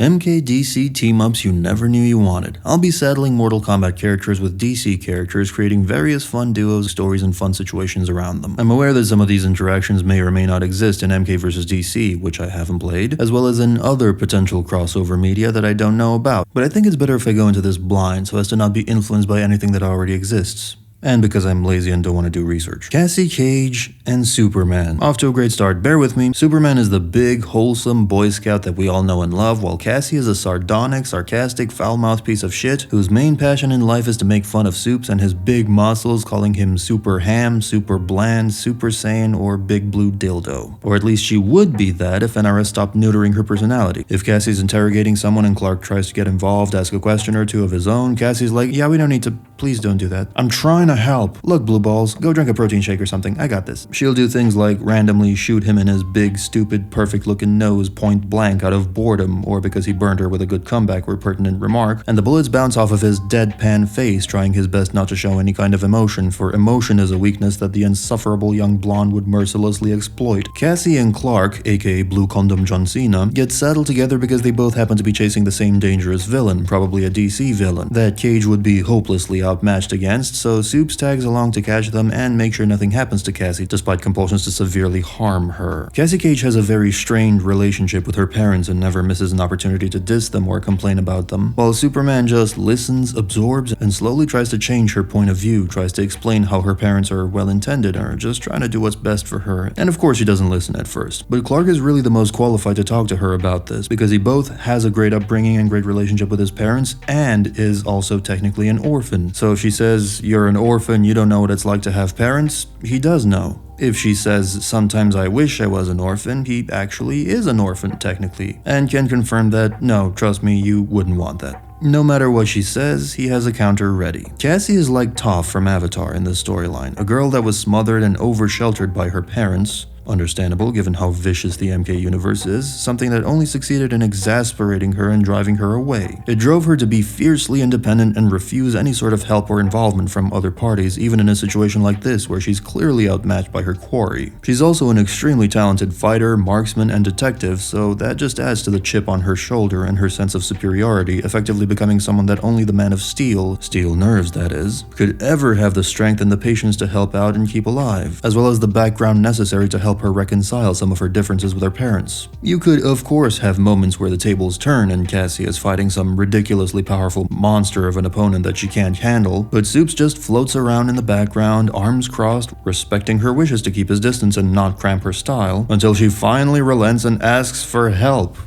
MK-DC team-ups you never knew you wanted. I'll be saddling Mortal Kombat characters with DC characters, creating various fun duos, stories, and fun situations around them. I'm aware that some of these interactions may or may not exist in MK vs DC, which I haven't played, as well as in other potential crossover media that I don't know about, but I think it's better if I go into this blind so as to not be influenced by anything that already exists. And because I'm lazy and don't want to do research. Cassie Cage and Superman. Off to a great start, bear with me. Superman is the big, wholesome Boy Scout that we all know and love, while Cassie is a sardonic, sarcastic, foul-mouthed piece of shit whose main passion in life is to make fun of Soups and his big muscles, calling him Super Ham, Super Bland, Super Saiyan, or Big Blue Dildo. Or at least she would be that if NRS stopped neutering her personality. If Cassie's interrogating someone and Clark tries to get involved, ask a question or two of his own, Cassie's like, yeah, we don't need to, please don't do that. I'm trying to help. Look, blue balls, go drink a protein shake or something, I got this. She'll do things like randomly shoot him in his big, stupid, perfect looking nose point blank out of boredom, or because he burned her with a good comeback or pertinent remark, and the bullets bounce off of his deadpan face, trying his best not to show any kind of emotion, for emotion is a weakness that the insufferable young blonde would mercilessly exploit. Cassie and Clark, aka Blue Condom John Cena, get saddled together because they both happen to be chasing the same dangerous villain, probably a DC villain, that Cage would be hopelessly outmatched against, so Soups tags along to catch them and make sure nothing happens to Cassie, despite compulsions to severely harm her. Cassie Cage has a very strained relationship with her parents and never misses an opportunity to diss them or complain about them, while Superman just listens, absorbs, and slowly tries to change her point of view, tries to explain how her parents are well-intended and are just trying to do what's best for her, and of course she doesn't listen at first. But Clark is really the most qualified to talk to her about this, because he both has a great upbringing and great relationship with his parents, and is also technically an orphan. So if she says, you're an orphan, you don't know what it's like to have parents, he does know. If she says, sometimes I wish I was an orphan, he actually is an orphan technically, and can confirm that, no, trust me, you wouldn't want that. No matter what she says, he has a counter ready. Cassie is like Toph from Avatar in this storyline, a girl that was smothered and over-sheltered by her parents. Understandable, given how vicious the MK universe is, something that only succeeded in exasperating her and driving her away. It drove her to be fiercely independent and refuse any sort of help or involvement from other parties, even in a situation like this where she's clearly outmatched by her quarry. She's also an extremely talented fighter, marksman, and detective, so that just adds to the chip on her shoulder and her sense of superiority, effectively becoming someone that only the Man of Steel nerves that is, could ever have the strength and the patience to help out and keep alive, as well as the background necessary to help her reconcile some of her differences with her parents. You could, of course, have moments where the tables turn and Cassie is fighting some ridiculously powerful monster of an opponent that she can't handle, but Soups just floats around in the background, arms crossed, respecting her wishes to keep his distance and not cramp her style, until she finally relents and asks for help.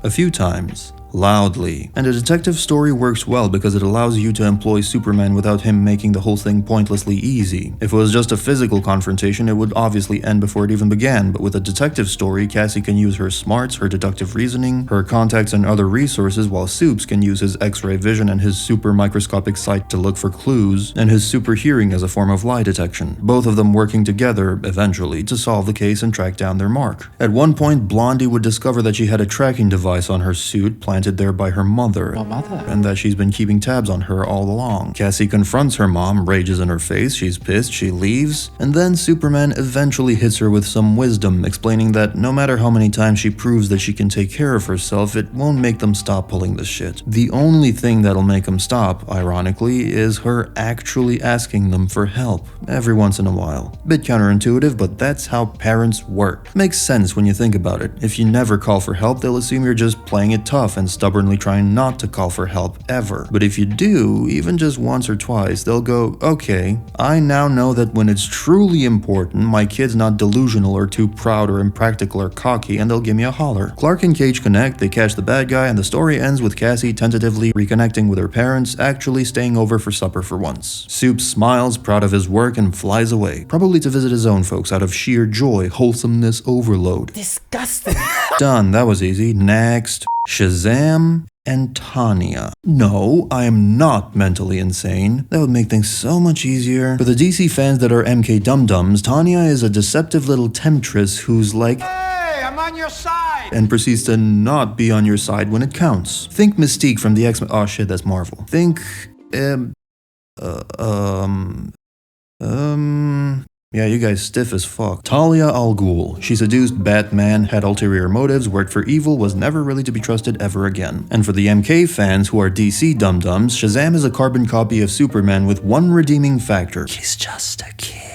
A few times. Loudly. And a detective story works well because it allows you to employ Superman without him making the whole thing pointlessly easy. If it was just a physical confrontation, it would obviously end before it even began, but with a detective story, Cassie can use her smarts, her deductive reasoning, her contacts and other resources, while Soups can use his X-ray vision and his super microscopic sight to look for clues, and his super hearing as a form of lie detection, both of them working together, eventually, to solve the case and track down their mark. At one point, Blondie would discover that she had a tracking device on her suit planted there by her mother, and that she's been keeping tabs on her all along. Cassie confronts her mom, rages in her face, she's pissed, she leaves, and then Superman eventually hits her with some wisdom, explaining that no matter how many times she proves that she can take care of herself, it won't make them stop pulling this shit. The only thing that'll make them stop, ironically, is her actually asking them for help, every once in a while. Bit counterintuitive, but that's how parents work. Makes sense when you think about it. If you never call for help, they'll assume you're just playing it tough and stubbornly trying not to call for help ever. But if you do, even just once or twice, they'll go, okay, I now know that when it's truly important, my kid's not delusional or too proud or impractical or cocky, and they'll give me a holler. Clark and Cage connect, they catch the bad guy, and the story ends with Cassie tentatively reconnecting with her parents, actually staying over for supper for once. Soups smiles, proud of his work, and flies away, probably to visit his own folks out of sheer joy, wholesomeness overload. Disgusting. Done, that was easy. Next. Shazam and Tanya. No, I am not mentally insane. That would make things so much easier. For the DC fans that are MK dum-dums, Tanya is a deceptive little temptress who's like, Hey, I'm on your side! And proceeds to not be on your side when it counts. Think Mystique from the X-Men. Oh shit, that's Marvel. Think, Yeah, you guys stiff as fuck. Talia al Ghul. She seduced Batman, had ulterior motives, worked for evil, was never really to be trusted ever again. And for the MK fans who are DC dum-dums, Shazam is a carbon copy of Superman with one redeeming factor. He's just a kid.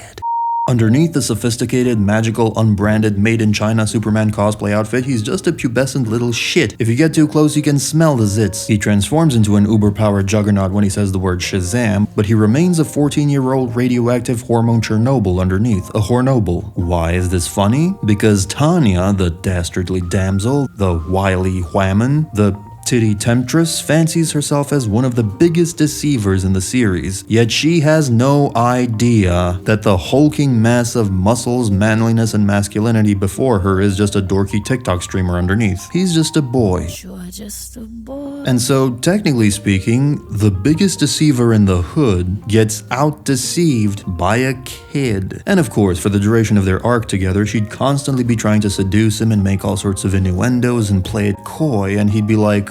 Underneath the sophisticated, magical, unbranded, made-in-China Superman cosplay outfit, he's just a pubescent little shit. If you get too close, you can smell the zits. He transforms into an uber-powered juggernaut when he says the word Shazam, but he remains a 14-year-old radioactive hormone Chernobyl underneath, a Hornoble. Why is this funny? Because Tanya, the dastardly damsel, the wily whammon, the titty temptress, fancies herself as one of the biggest deceivers in the series, yet she has no idea that the hulking mass of muscles, manliness, and masculinity before her is just a dorky TikTok streamer underneath. He's just a boy. You're just a boy. And so, technically speaking, the biggest deceiver in the hood gets out-deceived by a kid. And of course, for the duration of their arc together, she'd constantly be trying to seduce him and make all sorts of innuendos and play it coy, and he'd be like,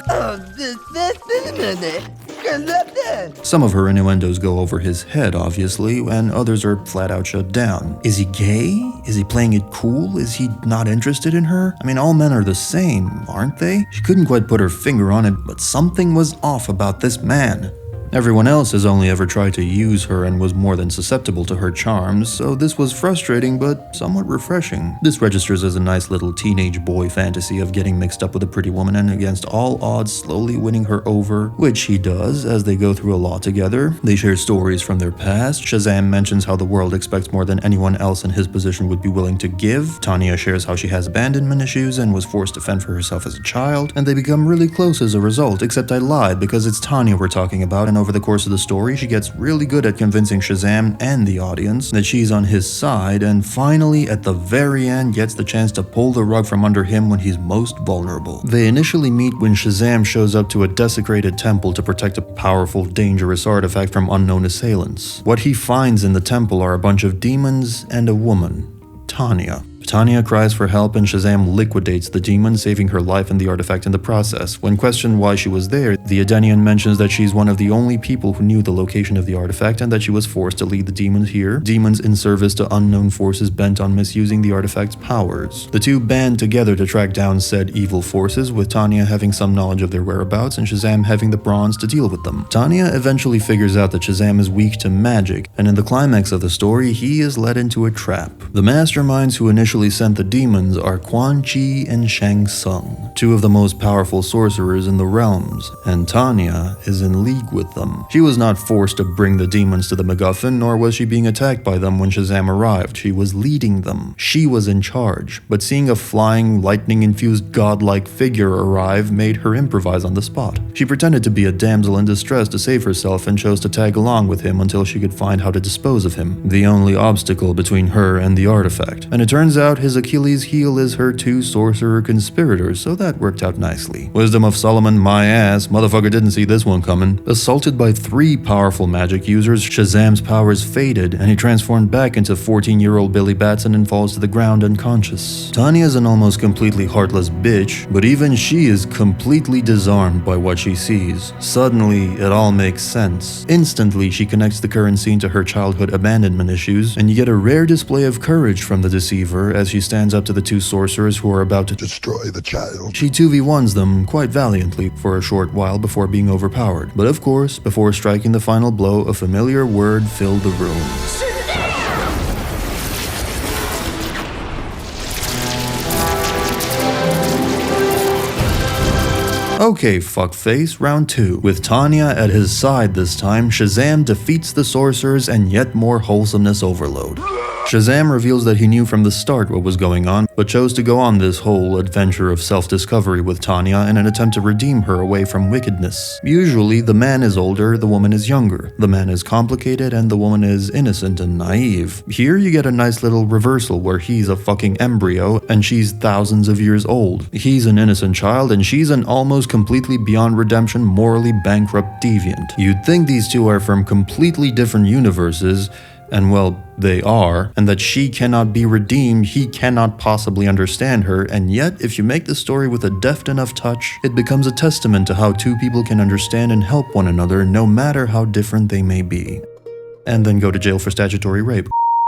some of her innuendos go over his head, obviously, and others are flat out shut down. Is he gay? Is he playing it cool? Is he not interested in her? I mean, all men are the same, aren't they? She couldn't quite put her finger on it, but something was off about this man. Everyone else has only ever tried to use her and was more than susceptible to her charms, so this was frustrating but somewhat refreshing. This registers as a nice little teenage boy fantasy of getting mixed up with a pretty woman and against all odds slowly winning her over, which he does as they go through a lot together. They share stories from their past. Shazam mentions how the world expects more than anyone else in his position would be willing to give. Tanya shares how she has abandonment issues and was forced to fend for herself as a child, and they become really close as a result, except I lied because it's Tanya we're talking about, and over the course of the story, she gets really good at convincing Shazam and the audience that she's on his side, and finally, at the very end, gets the chance to pull the rug from under him when he's most vulnerable. They initially meet when Shazam shows up to a desecrated temple to protect a powerful, dangerous artifact from unknown assailants. What he finds in the temple are a bunch of demons and a woman, Tanya. Tanya cries for help and Shazam liquidates the demon, saving her life and the artifact in the process. When questioned why she was there, the Edenian mentions that she's one of the only people who knew the location of the artifact and that she was forced to lead the demons here, demons in service to unknown forces bent on misusing the artifact's powers. The two band together to track down said evil forces, with Tanya having some knowledge of their whereabouts and Shazam having the bronze to deal with them. Tanya eventually figures out that Shazam is weak to magic, and in the climax of the story, he is led into a trap. The masterminds who initially sent the demons are Quan Chi and Shang Tsung, two of the most powerful sorcerers in the realms, and Tanya is in league with them. She was not forced to bring the demons to the MacGuffin, nor was she being attacked by them when Shazam arrived. She was leading them. She was in charge, but seeing a flying, lightning-infused godlike figure arrive made her improvise on the spot. She pretended to be a damsel in distress to save herself and chose to tag along with him until she could find how to dispose of him, the only obstacle between her and the artifact. And it turns out his Achilles heel is her two sorcerer conspirators, so that worked out nicely. Wisdom of Solomon, my ass, motherfucker didn't see this one coming. Assaulted by 3 powerful magic users, Shazam's powers faded, and he transformed back into 14-year-old Billy Batson and falls to the ground unconscious. Tanya is an almost completely heartless bitch, but even she is completely disarmed by what she sees. Suddenly, it all makes sense. Instantly, she connects the current scene to her childhood abandonment issues, and you get a rare display of courage from the deceiver as she stands up to the 2 sorcerers who are about to destroy the child. She 2v1s them quite valiantly for a short while before being overpowered. But of course, before striking the final blow, a familiar word filled the room. Okay, fuckface, round 2. With Tanya at his side this time, Shazam defeats the sorcerers and yet more wholesomeness overload. Shazam reveals that he knew from the start what was going on, but chose to go on this whole adventure of self-discovery with Tanya in an attempt to redeem her away from wickedness. Usually, the man is older, the woman is younger. The man is complicated, and the woman is innocent and naive. Here you get a nice little reversal where he's a fucking embryo, and she's thousands of years old. He's an innocent child, and she's an almost completely beyond redemption, morally bankrupt deviant. You'd think these two are from completely different universes, and well, they are, and that she cannot be redeemed, he cannot possibly understand her, and yet, if you make the story with a deft enough touch, it becomes a testament to how 2 people can understand and help one another no matter how different they may be. And then go to jail for statutory rape.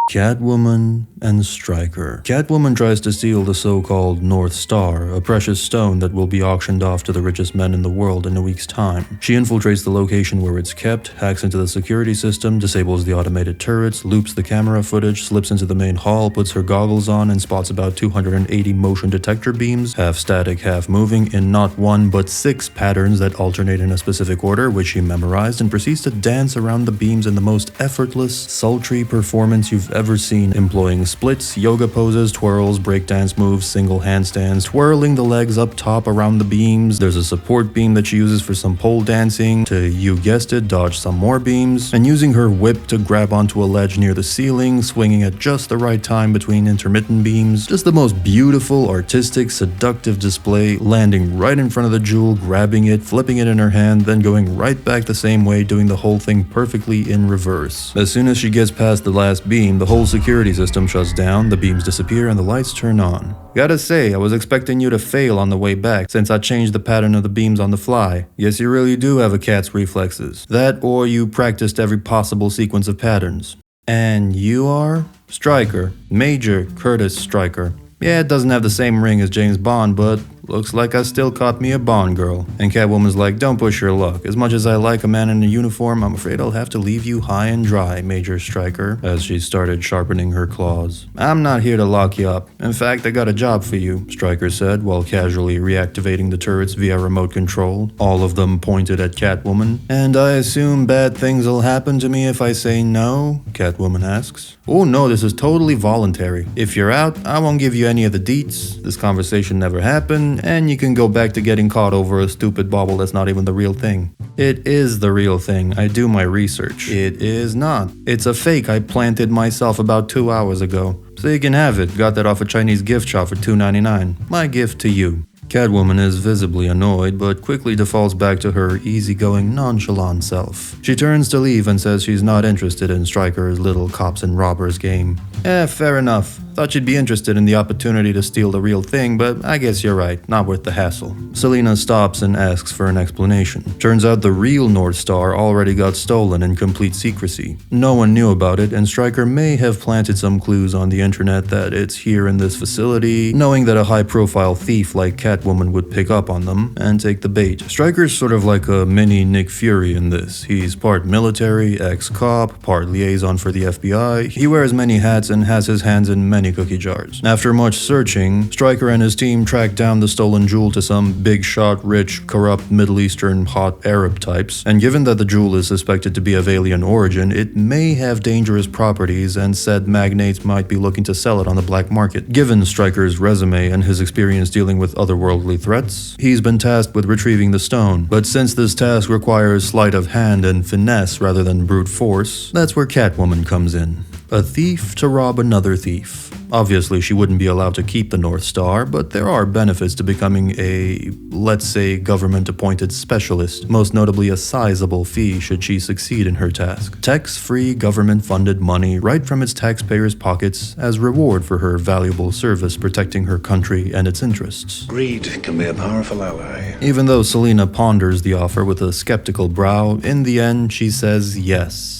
Catwoman and Stryker. Catwoman tries to steal the so-called North Star, a precious stone that will be auctioned off to the richest men in the world in a week's time. She infiltrates the location where it's kept, hacks into the security system, disables the automated turrets, loops the camera footage, slips into the main hall, puts her goggles on, and spots about 280 motion detector beams, half static, half moving, in not one but 6 patterns that alternate in a specific order, which she memorized, and proceeds to dance around the beams in the most effortless, sultry performance you've ever seen, employing splits, yoga poses, twirls, breakdance moves, single handstands, twirling the legs up top around the beams. There's a support beam that she uses for some pole dancing to, you guessed it, dodge some more beams, and using her whip to grab onto a ledge near the ceiling, swinging at just the right time between intermittent beams. Just the most beautiful, artistic, seductive display, landing right in front of the jewel, grabbing it, flipping it in her hand, then going right back the same way, doing the whole thing perfectly in reverse. As soon as she gets past the last beam, the whole security system shuts down, the beams disappear, and the lights turn on. Gotta say, I was expecting you to fail on the way back, since I changed the pattern of the beams on the fly. Yes, you really do have a cat's reflexes. That, or you practiced every possible sequence of patterns. And you are? Stryker. Major Curtis Stryker. Yeah, it doesn't have the same ring as James Bond, but looks like I still caught me a Bond girl. And Catwoman's like, don't push your luck. As much as I like a man in a uniform, I'm afraid I'll have to leave you high and dry, Major Stryker, as she started sharpening her claws. I'm not here to lock you up. In fact, I got a job for you, Stryker said, while casually reactivating the turrets via remote control, all of them pointed at Catwoman. And I assume bad things will happen to me if I say no? Catwoman asks. Oh no, this is totally voluntary. If you're out, I won't give you any of the deets. This conversation never happened, and you can go back to getting caught over a stupid bauble that's not even the real thing. It is the real thing. I do my research. It is not. It's a fake I planted myself about 2 hours ago. So you can have it. Got that off a Chinese gift shop for $2.99. My gift to you. Catwoman is visibly annoyed, but quickly defaults back to her easygoing, nonchalant self. She turns to leave and says she's not interested in Stryker's little cops and robbers game. Fair enough. Thought you'd be interested in the opportunity to steal the real thing, but I guess you're right, not worth the hassle. Selina stops and asks for an explanation. Turns out the real North Star already got stolen in complete secrecy. No one knew about it, and Stryker may have planted some clues on the internet that it's here in this facility, knowing that a high-profile thief like Catwoman would pick up on them and take the bait. Stryker's sort of like a mini Nick Fury in this. He's part military, ex-cop, part liaison for the FBI. He wears many hats and has his hands in many cookie jars. After much searching, Stryker and his team track down the stolen jewel to some big shot, rich, corrupt, Middle Eastern, hot Arab types, and given that the jewel is suspected to be of alien origin, it may have dangerous properties, and said magnates might be looking to sell it on the black market. Given Stryker's resume and his experience dealing with otherworldly threats, he's been tasked with retrieving the stone, but since this task requires sleight of hand and finesse rather than brute force, that's where Catwoman comes in. A thief to rob another thief. Obviously, she wouldn't be allowed to keep the North Star, but there are benefits to becoming a, let's say, government-appointed specialist, most notably a sizable fee should she succeed in her task. Tax-free, government-funded money right from its taxpayers' pockets as reward for her valuable service protecting her country and its interests. Greed can be a powerful ally. Even though Selina ponders the offer with a skeptical brow, in the end, she says yes.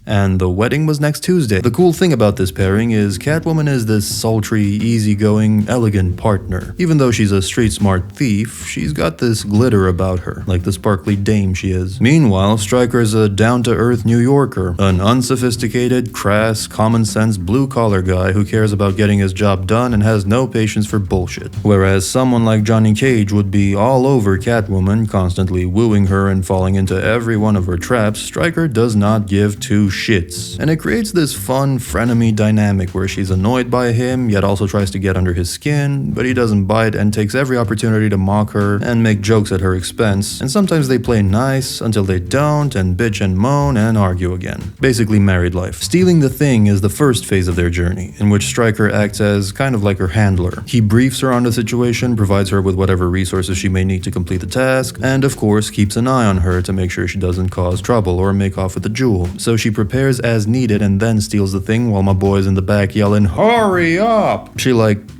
And the wedding was next Tuesday. The cool thing about this pairing is Catwoman is this sultry, easygoing, elegant partner. Even though she's a street-smart thief, she's got this glitter about her, like the sparkly dame she is. Meanwhile, Stryker's a down-to-earth New Yorker, an unsophisticated, crass, common-sense, blue-collar guy who cares about getting his job done and has no patience for bullshit. Whereas someone like Johnny Cage would be all over Catwoman, constantly wooing her and falling into every one of her traps, Stryker does not give two shits. And it creates this fun frenemy dynamic where she's annoyed by him, yet also tries to get under his skin, but he doesn't bite and takes every opportunity to mock her and make jokes at her expense. And sometimes they play nice until they don't and bitch and moan and argue again. Basically married life. Stealing the thing is the first phase of their journey, in which Stryker acts as kind of like her handler. He briefs her on the situation, provides her with whatever resources she may need to complete the task, and of course keeps an eye on her to make sure she doesn't cause trouble or make off with the jewel. So she repairs as needed and then steals the thing while my boy's in the back yelling, "Hurry up!" She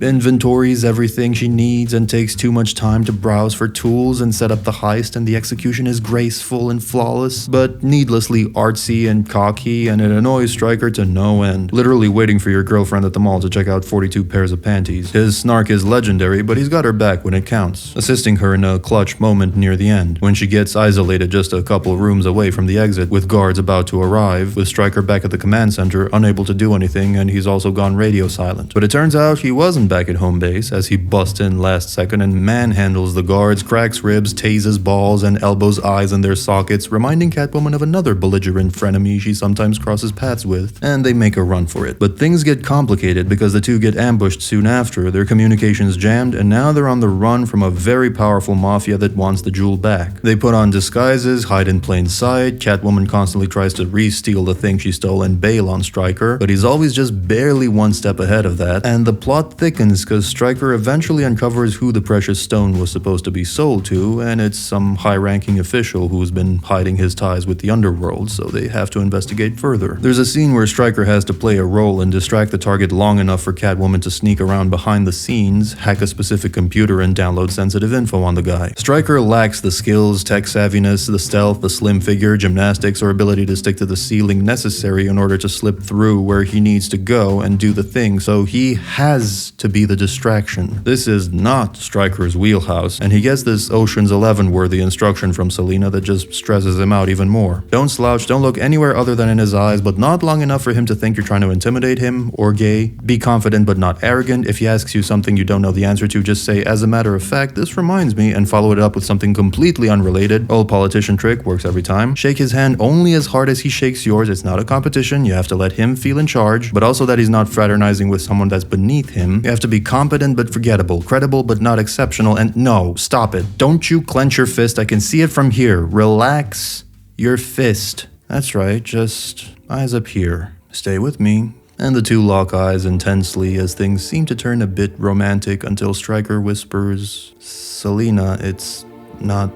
inventories everything she needs and takes too much time to browse for tools and set up the heist, and the execution is graceful and flawless, but needlessly artsy and cocky, and it annoys Stryker to no end. Literally waiting for your girlfriend at the mall to check out 42 pairs of panties. His snark is legendary, but he's got her back when it counts, assisting her in a clutch moment near the end, when she gets isolated just a couple rooms away from the exit with guards about to arrive, with Stryker back at the command center, unable to do anything, and he's also gone radio silent. But it turns out he wasn't back at home base, as he busts in last second and manhandles the guards, cracks ribs, tases balls, and elbows eyes in their sockets, reminding Catwoman of another belligerent frenemy she sometimes crosses paths with, and they make a run for it. But things get complicated because the two get ambushed soon after, their communications jammed, and now they're on the run from a very powerful mafia that wants the jewel back. They put on disguises, hide in plain sight, Catwoman constantly tries to re-steal the thing she stole and bail on Stryker, but he's always just barely one step ahead of that, and the plot thickens because Stryker eventually uncovers who the precious stone was supposed to be sold to, and it's some high-ranking official who's been hiding his ties with the underworld, so they have to investigate further. There's a scene where Stryker has to play a role and distract the target long enough for Catwoman to sneak around behind the scenes, hack a specific computer, and download sensitive info on the guy. Stryker lacks the skills, tech savviness, the stealth, the slim figure, gymnastics, or ability to stick to the ceiling necessary in order to slip through where he needs to go and do the thing, so he has to be the distraction. This is not Stryker's wheelhouse, and he gets this Ocean's 11 worthy instruction from Selina that just stresses him out even more. Don't slouch, don't look anywhere other than in his eyes, but not long enough for him to think you're trying to intimidate him or gay. Be confident but not arrogant. If he asks you something you don't know the answer to, just say, "As a matter of fact, this reminds me," and follow it up with something completely unrelated. Old politician trick, works every time. Shake his hand only as hard as he shakes yours. It's not a competition. You have to let him feel in charge, but also that he's not fraternizing with someone that's beneath him. You have to be competent but forgettable, credible but not exceptional, and no, stop it. Don't you clench your fist. I can see it from here. Relax your fist. That's right, just eyes up here. Stay with me. And the two lock eyes intensely as things seem to turn a bit romantic until Stryker whispers, "Selina, it's not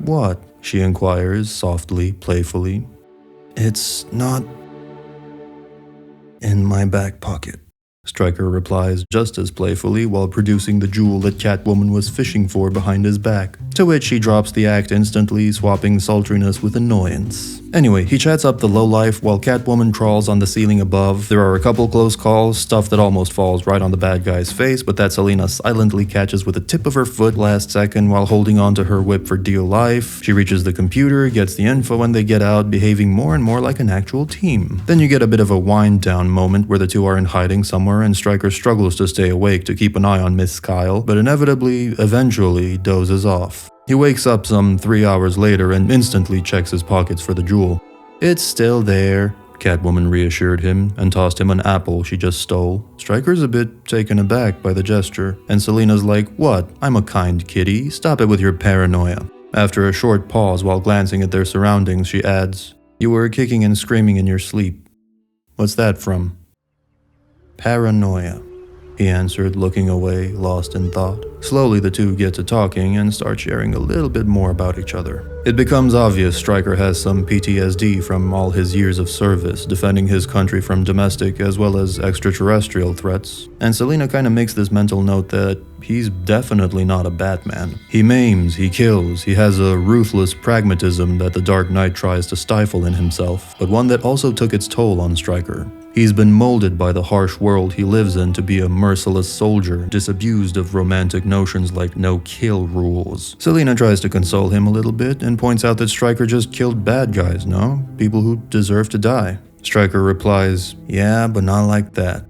what?" she inquires, softly, playfully. "It's not in my back pocket," Stryker replies just as playfully while producing the jewel that Catwoman was fishing for behind his back, to which he drops the act instantly, swapping sultriness with annoyance. Anyway, he chats up the lowlife while Catwoman crawls on the ceiling above. There are a couple close calls, stuff that almost falls right on the bad guy's face, but that Selina silently catches with the tip of her foot last second while holding onto her whip for dear life. She reaches the computer, gets the info, and they get out, behaving more and more like an actual team. Then you get a bit of a wind-down moment where the two are in hiding somewhere and Stryker struggles to stay awake to keep an eye on Miss Kyle, but inevitably, eventually, dozes off. He wakes up some 3 hours later and instantly checks his pockets for the jewel. "It's still there," Catwoman reassured him and tossed him an apple she just stole. Stryker's a bit taken aback by the gesture, and Selina's like, "What? I'm a kind kitty. Stop it with your paranoia." After a short pause while glancing at their surroundings, she adds, "You were kicking and screaming in your sleep. What's that from?" "Paranoia," he answered, looking away, lost in thought. Slowly the two get to talking and start sharing a little bit more about each other. It becomes obvious Stryker has some PTSD from all his years of service, defending his country from domestic as well as extraterrestrial threats. And Selina kinda makes this mental note that he's definitely not a Batman. He maims, he kills, he has a ruthless pragmatism that the Dark Knight tries to stifle in himself, but one that also took its toll on Stryker. He's been molded by the harsh world he lives in to be a merciless soldier, disabused of romantic notions like no-kill rules. Selina tries to console him a little bit and points out that Stryker just killed bad guys, no? People who deserve to die. Stryker replies, "Yeah, but not like that.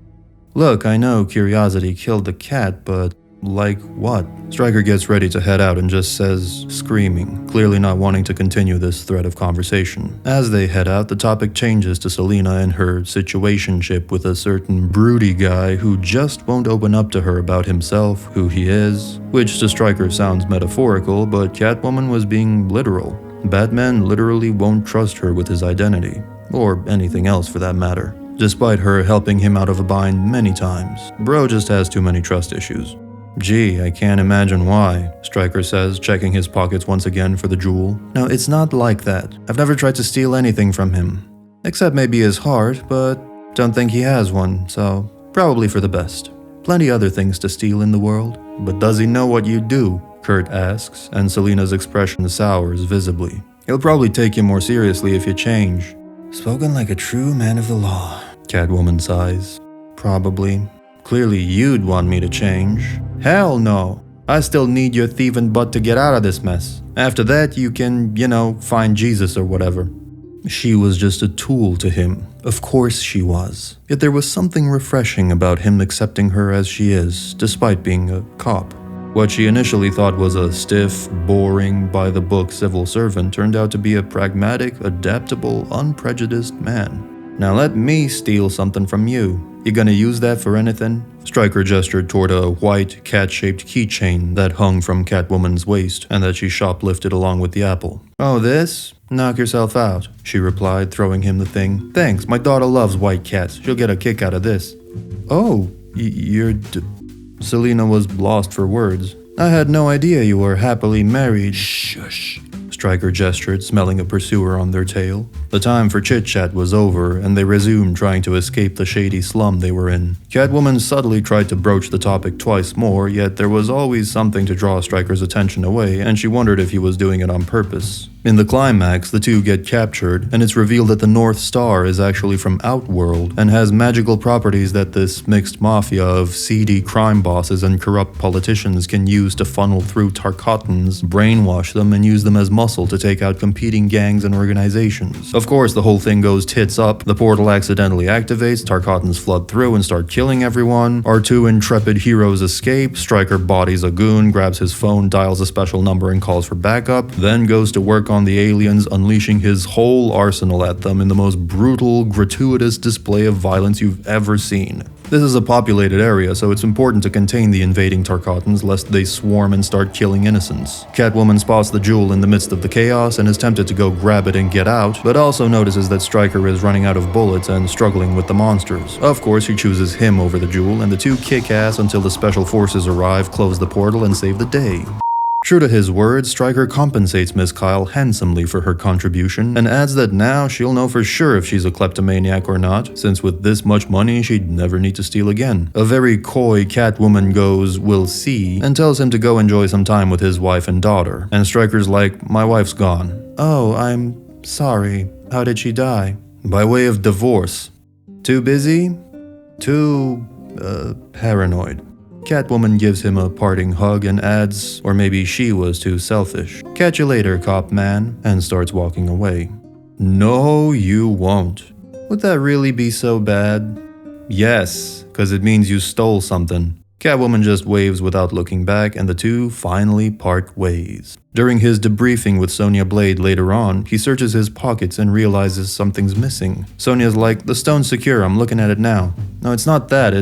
Look, I know curiosity killed the cat, but like what?" Stryker gets ready to head out and just says, screaming, clearly not wanting to continue this thread of conversation. As they head out, the topic changes to Selina and her situationship with a certain broody guy who just won't open up to her about himself, who he is, which to Stryker sounds metaphorical, but Catwoman was being literal. Batman literally won't trust her with his identity, or anything else for that matter, despite her helping him out of a bind many times. Bro just has too many trust issues. "Gee, I can't imagine why," Stryker says, checking his pockets once again for the jewel. "No, it's not like that. I've never tried to steal anything from him. Except maybe his heart, but don't think he has one, so probably for the best. Plenty other things to steal in the world. But does he know what you do? Kurt asks, and Selena's expression sours visibly. He'll probably take you more seriously if you change. Spoken like a true man of the law, Catwoman sighs. Probably. Clearly you'd want me to change. Hell no. I still need your thieving butt to get out of this mess. After that, you can, find Jesus or whatever. She was just a tool to him. Of course she was. Yet there was something refreshing about him accepting her as she is, despite being a cop. What she initially thought was a stiff, boring, by-the-book civil servant turned out to be a pragmatic, adaptable, unprejudiced man. Now let me steal something from you. You gonna use that for anything? Stryker gestured toward a white, cat-shaped keychain that hung from Catwoman's waist and that she shoplifted along with the apple. Oh, this? Knock yourself out, she replied, throwing him the thing. Thanks, my daughter loves white cats. She'll get a kick out of this. Oh, you're Selena was lost for words. I had no idea you were happily married. Shush. Stryker gestured, smelling a pursuer on their tail. The time for chit-chat was over, and they resumed trying to escape the shady slum they were in. Catwoman subtly tried to broach the topic twice more, yet there was always something to draw Stryker's attention away, and she wondered if he was doing it on purpose. In the climax, the two get captured, and it's revealed that the North Star is actually from Outworld and has magical properties that this mixed mafia of seedy crime bosses and corrupt politicians can use to funnel through Tarkatans, brainwash them, and use them as muscle to take out competing gangs and organizations. Of course, the whole thing goes tits up, the portal accidentally activates, Tarkatans flood through and start killing everyone, our two intrepid heroes escape, Stryker bodies a goon, grabs his phone, dials a special number and calls for backup, then goes to work on the aliens, unleashing his whole arsenal at them in the most brutal, gratuitous display of violence you've ever seen. This is a populated area, so it's important to contain the invading Tarkatans lest they swarm and start killing innocents. Catwoman spots the jewel in the midst of the chaos and is tempted to go grab it and get out, but also notices that Stryker is running out of bullets and struggling with the monsters. Of course, she chooses him over the jewel, and the two kick ass until the special forces arrive, close the portal, and save the day. True to his word, Stryker compensates Miss Kyle handsomely for her contribution and adds that now she'll know for sure if she's a kleptomaniac or not, since with this much money she'd never need to steal again. A very coy Catwoman goes, "We'll see," and tells him to go enjoy some time with his wife and daughter. And Stryker's like, "My wife's gone." "Oh, I'm sorry. How did she die?" "By way of divorce." "Too busy?" "Too, paranoid." Catwoman gives him a parting hug and adds, or maybe she was too selfish, "Catch you later, cop man," and starts walking away. No, you won't. Would that really be so bad? Yes, because it means you stole something. Catwoman just waves without looking back, and the two finally part ways. During his debriefing with Sonya Blade later on, he searches his pockets and realizes something's missing. Sonya's like, "The stone's secure, I'm looking at it now." "No, it's not that,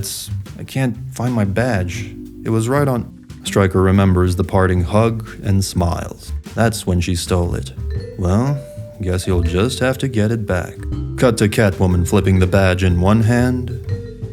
I can't find my badge. It was right on..." Stryker remembers the parting hug and smiles. That's when she stole it. Well, guess you'll just have to get it back. Cut to Catwoman flipping the badge in one hand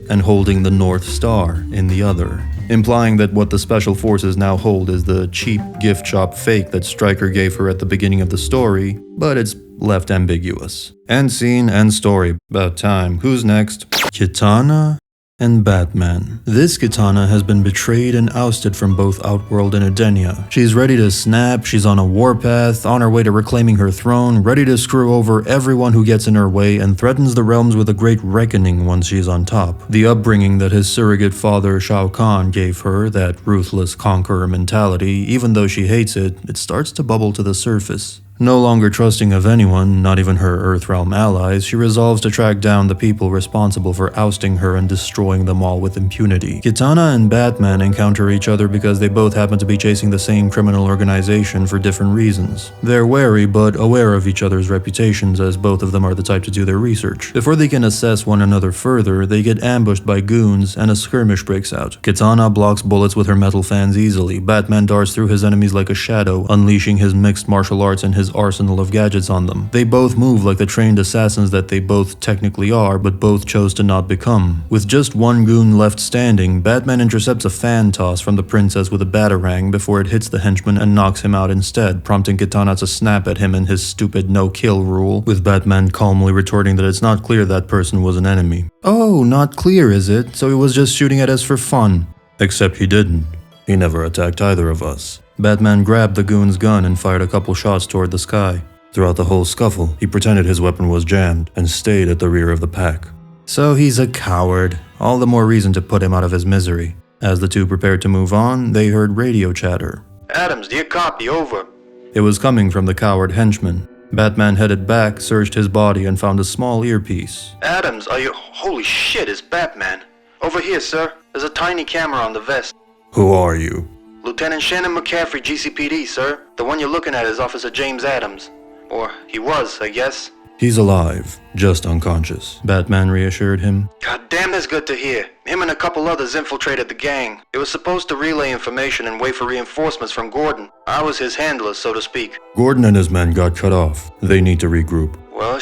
and holding the North Star in the other, implying that what the Special Forces now hold is the cheap gift shop fake that Stryker gave her at the beginning of the story, but it's left ambiguous. End scene, end story. About time. Who's next? Kitana and Batman. This Kitana has been betrayed and ousted from both Outworld and Edenia. She's ready to snap, she's on a warpath, on her way to reclaiming her throne, ready to screw over everyone who gets in her way, and threatens the realms with a great reckoning once she's on top. The upbringing that his surrogate father Shao Kahn gave her, that ruthless conqueror mentality, even though she hates it, it starts to bubble to the surface. No longer trusting of anyone, not even her Earthrealm allies, she resolves to track down the people responsible for ousting her and destroying them all with impunity. Kitana and Batman encounter each other because they both happen to be chasing the same criminal organization for different reasons. They're wary but aware of each other's reputations, as both of them are the type to do their research. Before they can assess one another further, they get ambushed by goons and a skirmish breaks out. Kitana blocks bullets with her metal fans easily. Batman darts through his enemies like a shadow, unleashing his mixed martial arts and his his arsenal of gadgets on them. They both move like the trained assassins that they both technically are, but both chose to not become. With just one goon left standing, Batman intercepts a fan toss from the princess with a batarang before it hits the henchman and knocks him out instead, prompting Kitana to snap at him and his stupid no-kill rule, with Batman calmly retorting that it's not clear that person was an enemy. Oh, not clear, is it? So he was just shooting at us for fun. Except he didn't. He never attacked either of us. Batman grabbed the goon's gun and fired a couple shots toward the sky. Throughout the whole scuffle, he pretended his weapon was jammed and stayed at the rear of the pack. So he's a coward. All the more reason to put him out of his misery. As the two prepared to move on, they heard radio chatter. Adams, do you copy? Over. It was coming from the coward henchman. Batman headed back, searched his body, and found a small earpiece. Adams, are you... Holy shit, it's Batman. Over here, sir. There's a tiny camera on the vest. Who are you? Lieutenant Shannon McCaffrey, GCPD, sir. The one you're looking at is Officer James Adams. Or he was, I guess. He's alive, just unconscious, Batman reassured him. God damn, that's good to hear. Him and a couple others infiltrated the gang. It was supposed to relay information and wait for reinforcements from Gordon. I was his handler, so to speak. Gordon and his men got cut off. They need to regroup. Well,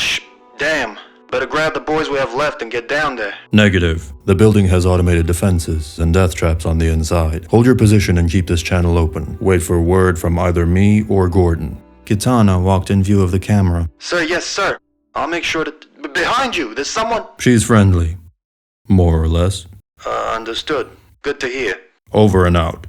damn. Better grab the boys we have left and get down there. Negative. The building has automated defenses and death traps on the inside. Hold your position and keep this channel open. Wait for word from either me or Gordon. Kitana walked in view of the camera. Sir, yes, sir. I'll make sure to... Behind you, there's someone... She's friendly. More or less. Understood. Good to hear. Over and out.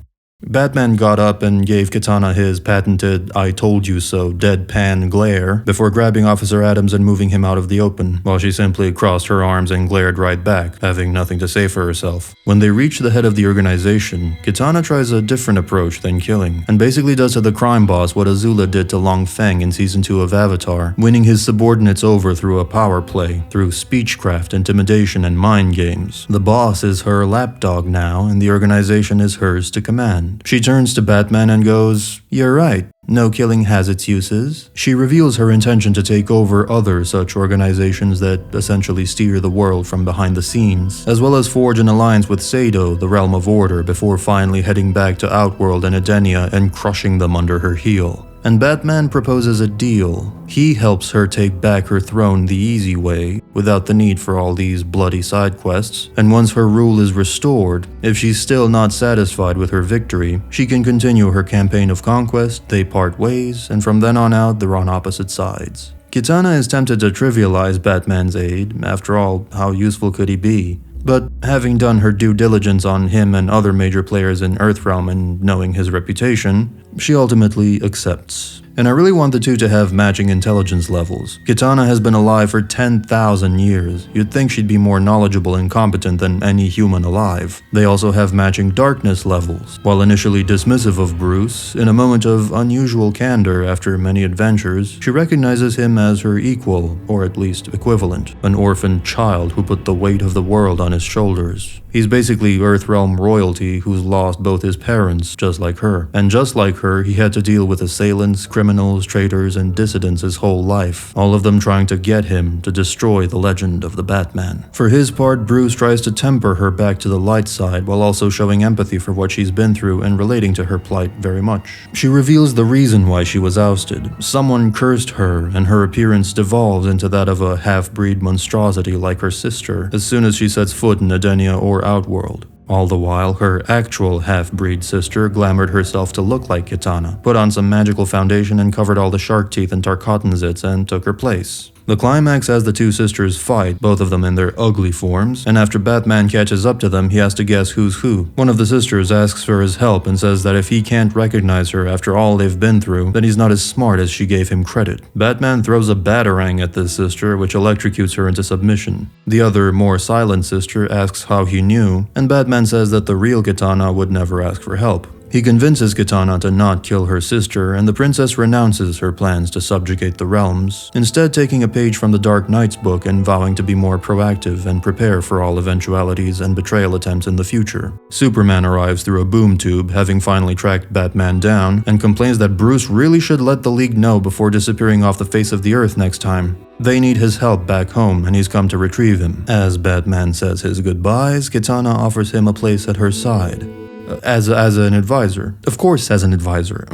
Batman got up and gave Kitana his patented "I told you so" deadpan glare before grabbing Officer Adams and moving him out of the open, while she simply crossed her arms and glared right back, having nothing to say for herself. When they reach the head of the organization, Kitana tries a different approach than killing, and basically does to the crime boss what Azula did to Long Feng in Season 2 of Avatar, winning his subordinates over through a power play, through speechcraft, intimidation, and mind games. The boss is her lapdog now, and the organization is hers to command. She turns to Batman and goes, "You're right. No killing has its uses." She reveals her intention to take over other such organizations that essentially steer the world from behind the scenes, as well as forge an alliance with Sado, the Realm of Order, before finally heading back to Outworld and Edenia and crushing them under her heel. And Batman proposes a deal. He helps her take back her throne the easy way, without the need for all these bloody side quests, and once her rule is restored, if she's still not satisfied with her victory, she can continue her campaign of conquest, they part ways, and from then on out they're on opposite sides. Kitana is tempted to trivialize Batman's aid. After all, how useful could he be? But having done her due diligence on him and other major players in Earthrealm and knowing his reputation, she ultimately accepts. And I really want the two to have matching intelligence levels. Kitana has been alive for 10,000 years. You'd think she'd be more knowledgeable and competent than any human alive. They also have matching darkness levels. While initially dismissive of Bruce, in a moment of unusual candor after many adventures, she recognizes him as her equal, or at least equivalent. An orphaned child who put the weight of the world on his shoulders. He's basically Earthrealm royalty who's lost both his parents, just like her. And just like her, he had to deal with assailants, criminals, traitors, and dissidents his whole life, all of them trying to get him to destroy the legend of the Batman. For his part, Bruce tries to temper her back to the light side while also showing empathy for what she's been through and relating to her plight very much. She reveals the reason why she was ousted. Someone cursed her, and her appearance devolves into that of a half-breed monstrosity like her sister as soon as she sets foot in Edenia or Outworld. All the while, her actual half-breed sister glamored herself to look like Kitana, put on some magical foundation and covered all the shark teeth and tarkatan zits and took her place. The climax has the two sisters fight, both of them in their ugly forms, and after Batman catches up to them, he has to guess who's who. One of the sisters asks for his help and says that if he can't recognize her after all they've been through, then he's not as smart as she gave him credit. Batman throws a batarang at this sister, which electrocutes her into submission. The other, more silent sister asks how he knew, and Batman says that the real Kitana would never ask for help. He convinces Kitana to not kill her sister, and the princess renounces her plans to subjugate the realms, instead taking a page from the Dark Knight's book and vowing to be more proactive and prepare for all eventualities and betrayal attempts in the future. Superman arrives through a boom tube, having finally tracked Batman down, and complains that Bruce really should let the League know before disappearing off the face of the earth next time. They need his help back home, and he's come to retrieve him. As Batman says his goodbyes, Kitana offers him a place at her side. As an advisor. Of course, as an advisor.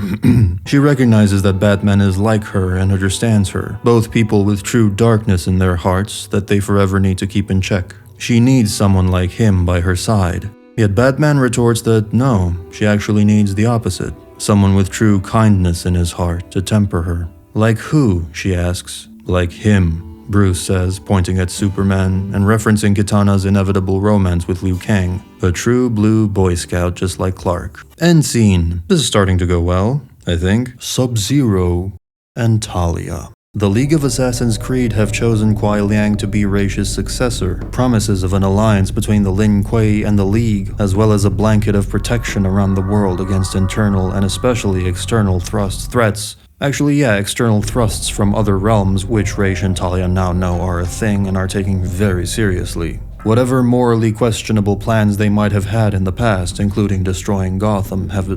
She recognizes that Batman is like her and understands her, both people with true darkness in their hearts that they forever need to keep in check. She needs someone like him by her side. Yet Batman retorts that no, she actually needs the opposite, someone with true kindness in his heart to temper her. Like who, she asks. Like him, Bruce says, pointing at Superman and referencing Kitana's inevitable romance with Liu Kang, a true blue Boy Scout just like Clark. End scene. This is starting to go well, I think. Sub-Zero and Talia. The League of Assassin's Creed have chosen Kuai Liang to be Raish's successor. Promises of an alliance between the Lin Kuei and the League, as well as a blanket of protection around the world against internal and especially external threats. External thrusts from other realms, which Raish and Talia now know are a thing and are taking very seriously. Whatever morally questionable plans they might have had in the past, including destroying Gotham, have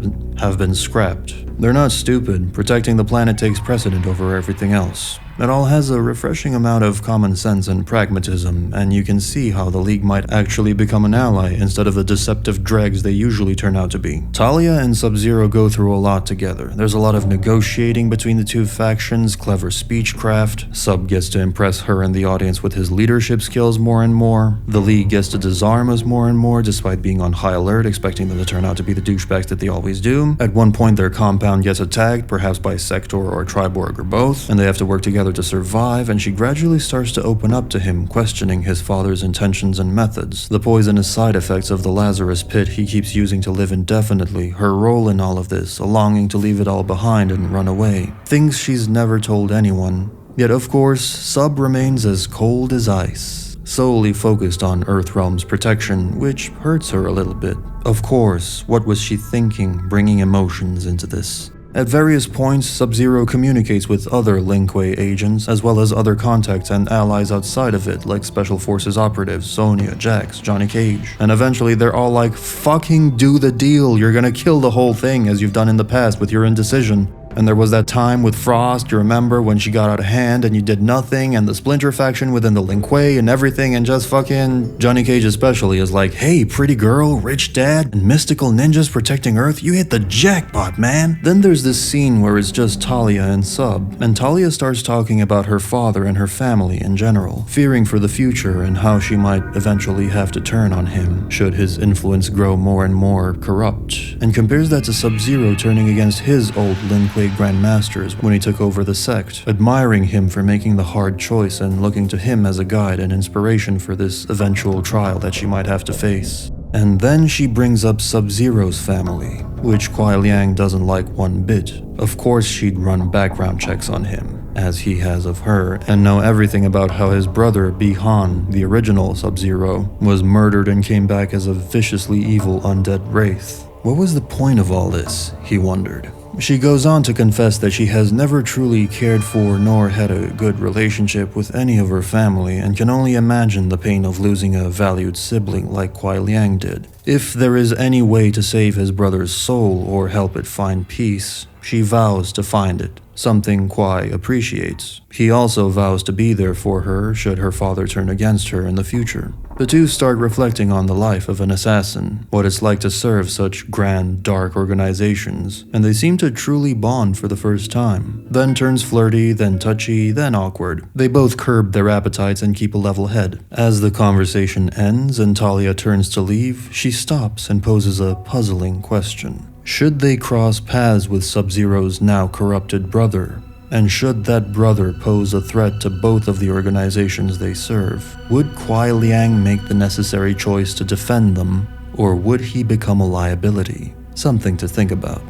been scrapped. They're not stupid. Protecting the planet takes precedent over everything else. It all has a refreshing amount of common sense and pragmatism, and you can see how the League might actually become an ally instead of the deceptive dregs they usually turn out to be. Talia and Sub-Zero go through a lot together. There's a lot of negotiating between the two factions, clever speechcraft. Sub gets to impress her and the audience with his leadership skills more and more. The League gets to disarm us more and more, despite being on high alert, expecting them to turn out to be the douchebags that they always do. At one point, their compound gets attacked, perhaps by Sector or Triborg or both, and they have to work together to survive, and she gradually starts to open up to him, questioning his father's intentions and methods, the poisonous side effects of the Lazarus pit he keeps using to live indefinitely, her role in all of this, a longing to leave it all behind and run away. Things she's never told anyone. Yet of course, Sub remains as cold as ice, solely focused on Earthrealm's protection, which hurts her a little bit. Of course, what was she thinking, bringing emotions into this? At various points, Sub-Zero communicates with other Lin Kuei agents, as well as other contacts and allies outside of it, like Special Forces operatives, Sonya, Jax, Johnny Cage. And eventually they're all like, fucking do the deal, you're gonna kill the whole thing as you've done in the past with your indecision. And there was that time with Frost, you remember, when she got out of hand and you did nothing, and the Splinter faction within the Lin Kuei and everything, and just fucking Johnny Cage especially is like, hey, pretty girl, rich dad, and mystical ninjas protecting Earth, you hit the jackpot, man. Then there's this scene where it's just Talia and Sub, and Talia starts talking about her father and her family in general, fearing for the future and how she might eventually have to turn on him, should his influence grow more and more corrupt, and compares that to Sub-Zero turning against his old Lin Kuei Grandmasters when he took over the sect, admiring him for making the hard choice and looking to him as a guide and inspiration for this eventual trial that she might have to face. And then she brings up Sub-Zero's family, which Kuai Liang doesn't like one bit. Of course she'd run background checks on him, as he has of her, and know everything about how his brother, Bi-Han, the original Sub-Zero, was murdered and came back as a viciously evil undead wraith. What was the point of all this, he wondered. She goes on to confess that she has never truly cared for nor had a good relationship with any of her family and can only imagine the pain of losing a valued sibling like Kuai Liang did. If there is any way to save his brother's soul or help it find peace, she vows to find it, something Kuai appreciates. He also vows to be there for her should her father turn against her in the future. The two start reflecting on the life of an assassin, what it's like to serve such grand, dark organizations, and they seem to truly bond for the first time. Then turns flirty, then touchy, then awkward. They both curb their appetites and keep a level head. As the conversation ends and Talia turns to leave, she stops and poses a puzzling question. Should they cross paths with Sub-Zero's now corrupted brother? And should that brother pose a threat to both of the organizations they serve? Would Kuai Liang make the necessary choice to defend them, or would he become a liability? Something to think about.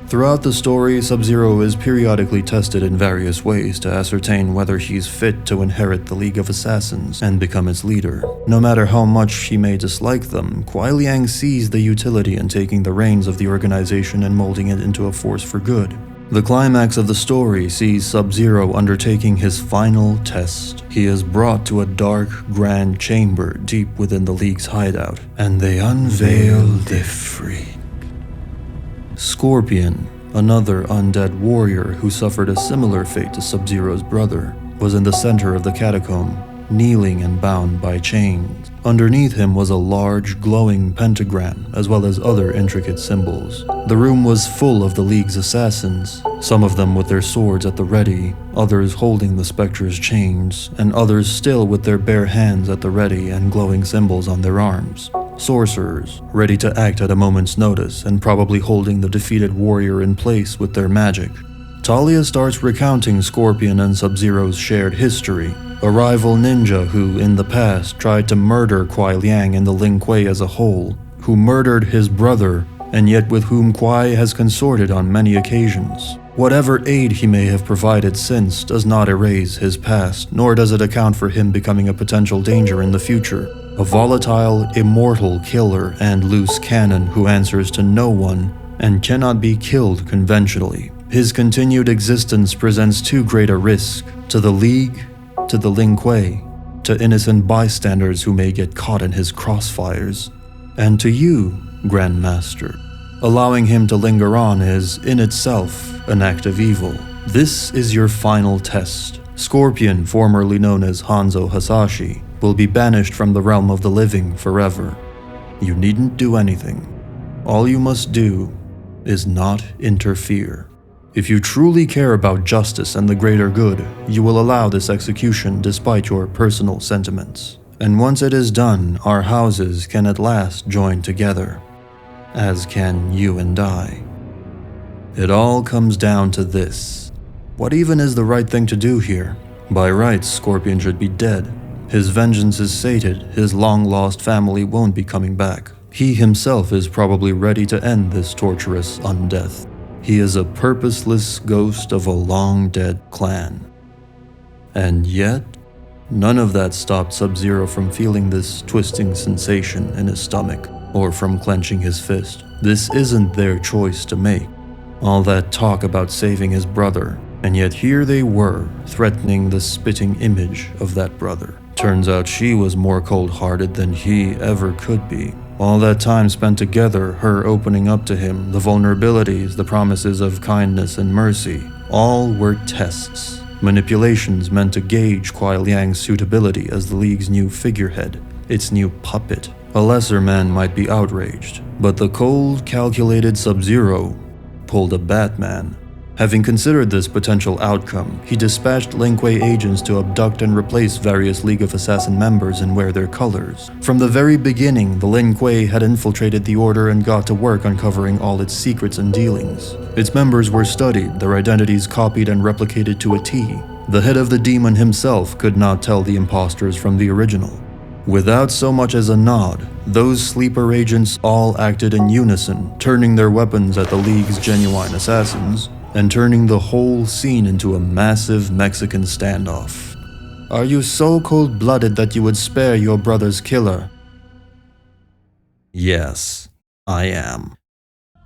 Throughout the story, Sub-Zero is periodically tested in various ways to ascertain whether he's fit to inherit the League of Assassins and become its leader. No matter how much she may dislike them, Kuai Liang sees the utility in taking the reins of the organization and molding it into a force for good. The climax of the story sees Sub-Zero undertaking his final test. He is brought to a dark, grand chamber deep within the League's hideout, and they unveil the freak. Scorpion, another undead warrior who suffered a similar fate to Sub-Zero's brother, was in the center of the catacomb. kneeling and bound by chains. Underneath him was a large, glowing pentagram, as well as other intricate symbols. The room was full of the League's assassins, some of them with their swords at the ready, others holding the Spectre's chains, and others still with their bare hands at the ready and glowing symbols on their arms. Sorcerers, ready to act at a moment's notice and probably holding the defeated warrior in place with their magic. Talia starts recounting Scorpion and Sub-Zero's shared history, a rival ninja who, in the past, tried to murder Kuai Liang and the Lin Kuei as a whole, who murdered his brother, and yet with whom Kuai has consorted on many occasions. Whatever aid he may have provided since does not erase his past, nor does it account for him becoming a potential danger in the future. A volatile, immortal killer and loose cannon who answers to no one and cannot be killed conventionally. His continued existence presents too great a risk to the League, to the Lin Kuei, to innocent bystanders who may get caught in his crossfires, and to you, Grand Master. Allowing him to linger on is, in itself, an act of evil. This is your final test. Scorpion, formerly known as Hanzo Hasashi, will be banished from the realm of the living forever. You needn't do anything. All you must do is not interfere. If you truly care about justice and the greater good, you will allow this execution despite your personal sentiments. And once it is done, our houses can at last join together, as can you and I. It all comes down to this. What even is the right thing to do here? By rights, Scorpion should be dead. His vengeance is sated, his long-lost family won't be coming back. He himself is probably ready to end this torturous undeath. He is a purposeless ghost of a long-dead clan. And yet, none of that stopped Sub-Zero from feeling this twisting sensation in his stomach, or from clenching his fist. This isn't their choice to make. All that talk about saving his brother, and yet here they were, threatening the spitting image of that brother. Turns out she was more cold-hearted than he ever could be. All that time spent together, her opening up to him, the vulnerabilities, the promises of kindness and mercy, all were tests. Manipulations meant to gauge Kuai Liang's suitability as the League's new figurehead, its new puppet. A lesser man might be outraged, but the cold, calculated Sub-Zero pulled a Batman. Having considered this potential outcome, he dispatched Lin Kuei agents to abduct and replace various League of Assassin members and wear their colors. From the very beginning, the Lin Kuei had infiltrated the Order and got to work uncovering all its secrets and dealings. Its members were studied, their identities copied and replicated to a T. The head of the demon himself could not tell the imposters from the original. Without so much as a nod, those sleeper agents all acted in unison, turning their weapons at the League's genuine assassins, and turning the whole scene into a massive Mexican standoff. Are you so cold-blooded that you would spare your brother's killer? Yes, I am.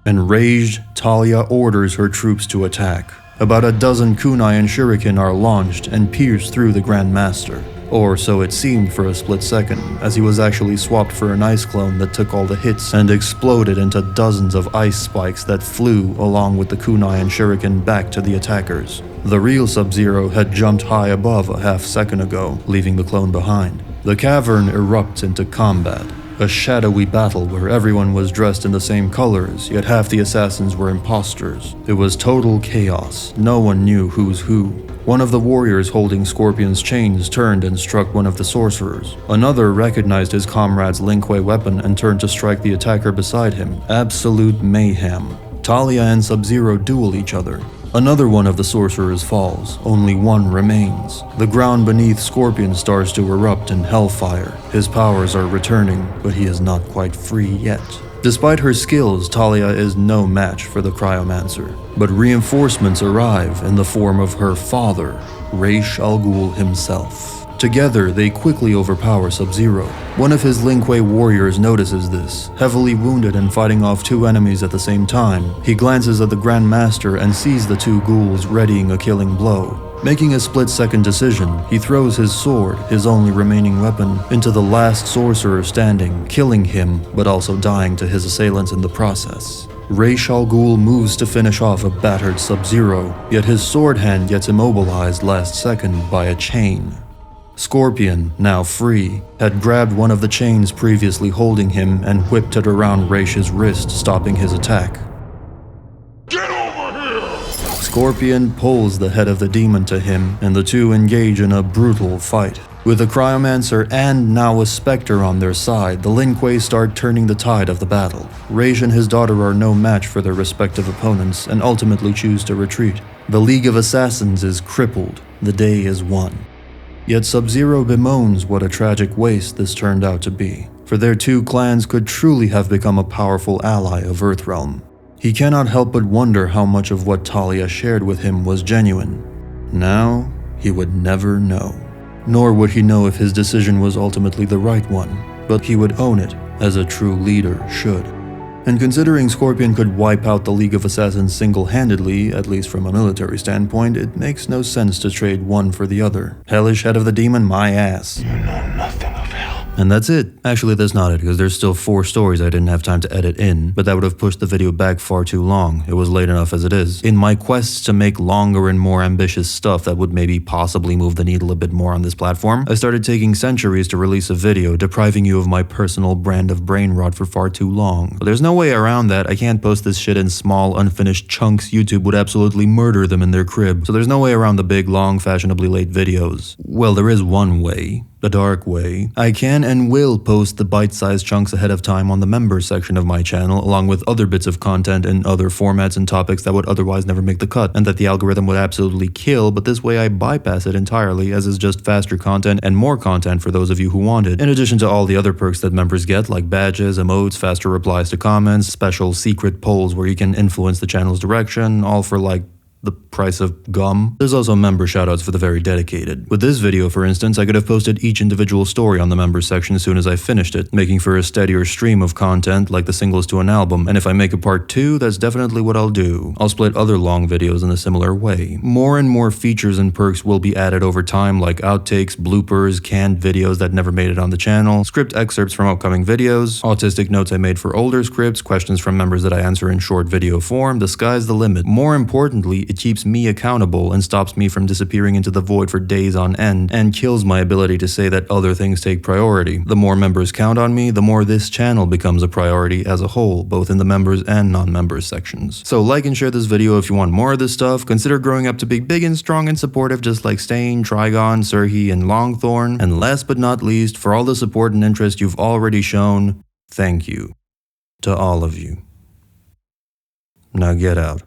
Enraged, Talia orders her troops to attack. About a dozen kunai and shuriken are launched and pierce through the Grand Master. Or so it seemed for a split second, as he was actually swapped for an ice clone that took all the hits and exploded into dozens of ice spikes that flew along with the kunai and shuriken back to the attackers. The real Sub-Zero had jumped high above a half second ago, leaving the clone behind. The cavern erupts into combat. A shadowy battle where everyone was dressed in the same colors, yet half the assassins were imposters. It was total chaos. No one knew who's who. One of the warriors holding Scorpion's chains turned and struck one of the sorcerers. Another recognized his comrade's Lin Kuei weapon and turned to strike the attacker beside him. Absolute mayhem. Talia and Sub-Zero duel each other. Another one of the sorcerers falls, only one remains. The ground beneath Scorpion starts to erupt in hellfire. His powers are returning, but he is not quite free yet. Despite her skills, Talia is no match for the Cryomancer. But reinforcements arrive in the form of her father, Ra's al Ghul himself. Together, they quickly overpower Sub-Zero. One of his Lin Kuei warriors notices this. Heavily wounded and fighting off two enemies at the same time, he glances at the Grand Master and sees the two ghouls readying a killing blow. Making a split-second decision, he throws his sword, his only remaining weapon, into the last sorcerer standing, killing him, but also dying to his assailants in the process. Ra's al Ghul moves to finish off a battered Sub-Zero, yet his sword hand gets immobilized last second by a chain. Scorpion, now free, had grabbed one of the chains previously holding him and whipped it around Raish's wrist, stopping his attack. Get over here! Scorpion pulls the head of the demon to him, and the two engage in a brutal fight. With a Cryomancer and now a Spectre on their side, the Lin Kuei start turning the tide of the battle. Raish and his daughter are no match for their respective opponents and ultimately choose to retreat. The League of Assassins is crippled. The day is won. Yet Sub-Zero bemoans what a tragic waste this turned out to be, for their two clans could truly have become a powerful ally of Earthrealm. He cannot help but wonder how much of what Talia shared with him was genuine. Now, he would never know. Nor would he know if his decision was ultimately the right one, but he would own it, as a true leader should. And considering Scorpion could wipe out the League of Assassins single-handedly, at least from a military standpoint, it makes no sense to trade one for the other. Hellish head of the demon, my ass. You know nothing of hell. And that's it. Actually, that's not it, because there's still 4 stories I didn't have time to edit in, but that would have pushed the video back far too long. It was late enough as it is. In my quests to make longer and more ambitious stuff that would maybe possibly move the needle a bit more on this platform, I started taking centuries to release a video, depriving you of my personal brand of brain rot for far too long. But there's no way around that. I can't post this shit in small, unfinished chunks. YouTube would absolutely murder them in their crib. So there's no way around the big, long, fashionably late videos. Well, there is one way. A dark way. I can and will post the bite-sized chunks ahead of time on the members section of my channel, along with other bits of content in other formats and topics that would otherwise never make the cut, and that the algorithm would absolutely kill, but this way I bypass it entirely, as is just faster content and more content for those of you who want it, in addition to all the other perks that members get, like badges, emotes, faster replies to comments, special secret polls where you can influence the channel's direction, all for like the price of gum. There's also member shoutouts for the very dedicated. With this video, for instance, I could have posted each individual story on the members section as soon as I finished it, making for a steadier stream of content like the singles to an album, and if I make a part 2, that's definitely what I'll do. I'll split other long videos in a similar way. More and more features and perks will be added over time, like outtakes, bloopers, canned videos that never made it on the channel, script excerpts from upcoming videos, autistic notes I made for older scripts, questions from members that I answer in short video form. The sky's the limit. More importantly, it keeps me accountable and stops me from disappearing into the void for days on end, and kills my ability to say that other things take priority. The more members count on me, the more this channel becomes a priority as a whole, both in the members and non-members sections. So like and share this video if you want more of this stuff. Consider growing up to be big and strong and supportive, just like Stain, Trigon, Surhi, and Longthorn. And last but not least, for all the support and interest you've already shown, thank you to all of you. Now get out.